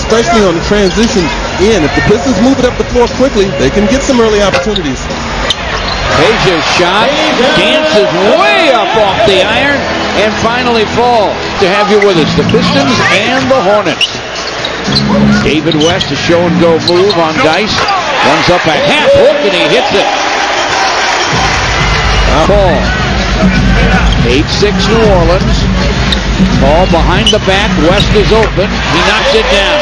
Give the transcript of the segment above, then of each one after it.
especially on the transition in. If the Pistons move it up the floor quickly, they can get some early opportunities. Peja's shot dances way up off the iron and finally falls. To have you with us, the Pistons and the Hornets. David West, a show and go move on Dice. Runs up a half hook and he hits it. Paul. 8-6 New Orleans. Paul behind the back. West is open. He knocks it down.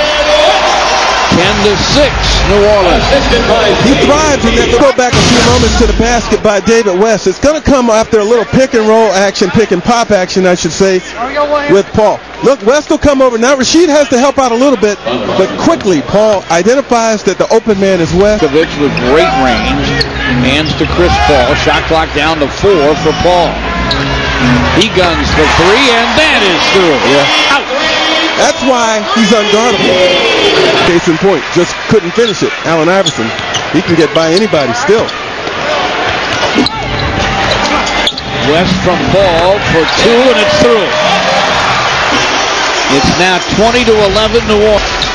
10-6 New Orleans. He thrives in that. Go back a few moments to the basket by David West. It's going to come after a little pick and roll action, pick and pop action, I should say, with Paul. Look, West will come over. Now Rasheed has to help out a little bit, but quickly Paul identifies that the open man is West. With great range. Hands to Chris Paul. Shot clock down to 4 for Paul. He guns for 3, and that is through. Yeah. Out. That's why he's unguardable. Case in point, just couldn't finish it. Allen Iverson, he can get by anybody still. West from Paul for 2, and it's through. It's now 20-11 New Orleans.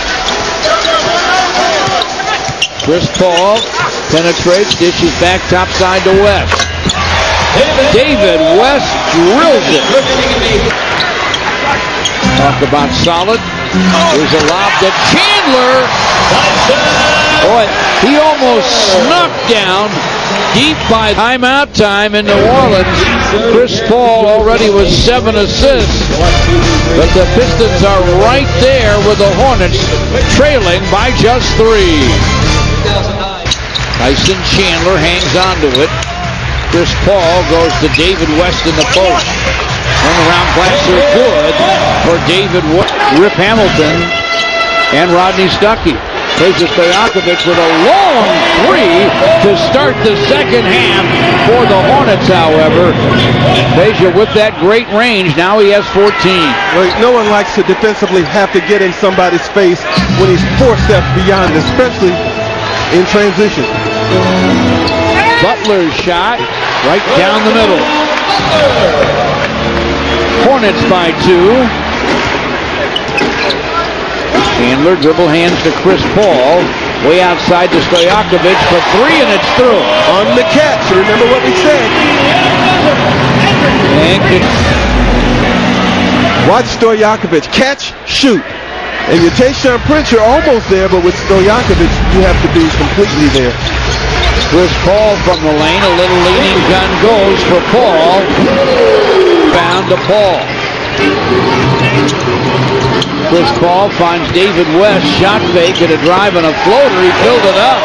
Chris Paul penetrates, dishes back topside to West. David West drills it. Talk about solid. There's a lob to Chandler. Boy, he almost snuck down deep by timeout time in New Orleans. Chris Paul already with 7 assists. But the Pistons are right there with the Hornets trailing by just 3. Tyson Chandler hangs onto it. Chris Paul goes to David West in the post. Turnaround passer good for David West. Rip Hamilton and Rodney Stuckey. Peja Stojakovic with a long 3 to start the second half for the Hornets, however. Peja with that great range. Now he has 14. Well, no one likes to defensively have to get in somebody's face when he's 4 steps beyond, especially in transition. Butler's shot right down the middle. Hornets by 2. Chandler dribble hands to Chris Paul. Way outside to Stojakovic for 3, and it's through. On the catch. Remember what we said. And watch Stojakovic. Catch, shoot. And you take Sean Prince, you're almost there, but with Stojakovic, you have to be completely there. Chris Paul from the lane. A little leaning gun goes for Paul. Bound to Paul. Chris Paul finds David West. Shot fake and a drive and a floater. He filled it up.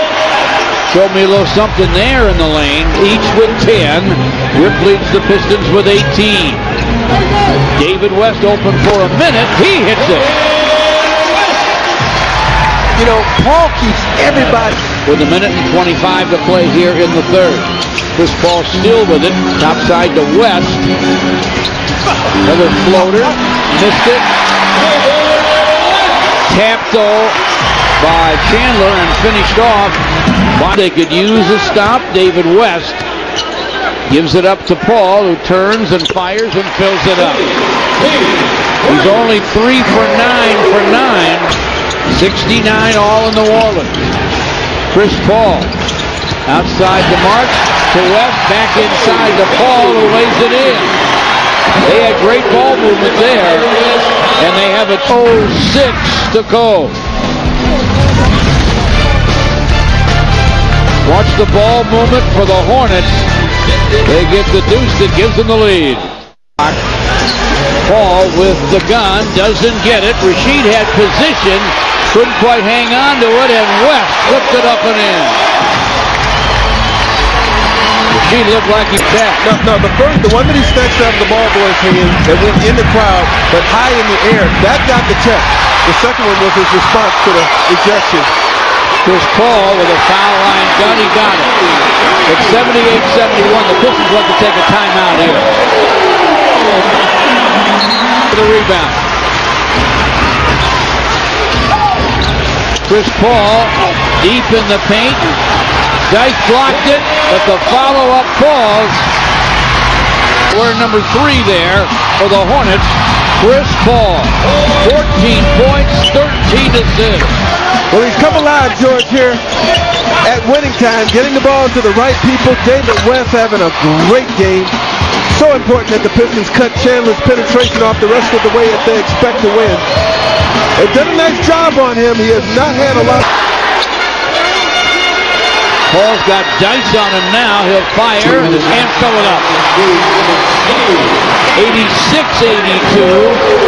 Showed me a little something there in the lane. Each with 10. Rip leads the Pistons with 18. David West open for a minute. He hits it. You know, Paul keeps everybody. With a minute and 25 to play here in the third. Chris Paul still with it. Topside to West. Another floater. Missed it. Tapped though by Chandler and finished off. They could use a stop. David West gives it up to Paul, who turns and fires and fills it up. He's only 3 for 9 for 9. 69 all in New Orleans. Chris Paul outside the mark to West, back inside to Paul, who lays it in. They had great ball movement there, and they have a 0-6 to go. Watch the ball movement for the Hornets. They get the deuce that gives them the lead. Paul with the gun, doesn't get it. Rasheed had position, couldn't quite hang on to it, and West flipped it up and in. Rasheed looked like he tapped. No, the one that he snatched out of the ball boy's hand that went in the crowd, but high in the air, that got the check. The second one was his response to the ejection. Chris Paul with a foul line gun, he got it. It's 78-71. The Pistons want to take a timeout here. The rebound. Chris Paul deep in the paint. Dice blocked it, but the follow-up falls. We're number 3 there for the Hornets. Chris Paul, 14 points, 13 assists. Well, he's come alive, George, here at winning time, getting the ball to the right people. David West having a great game. So important that the Pistons cut Chandler's penetration off the rest of the way if they expect to win. They've done a nice job on him. He has not had a lot. Paul's got dice on him now. He'll fire and fill it up. 86-82.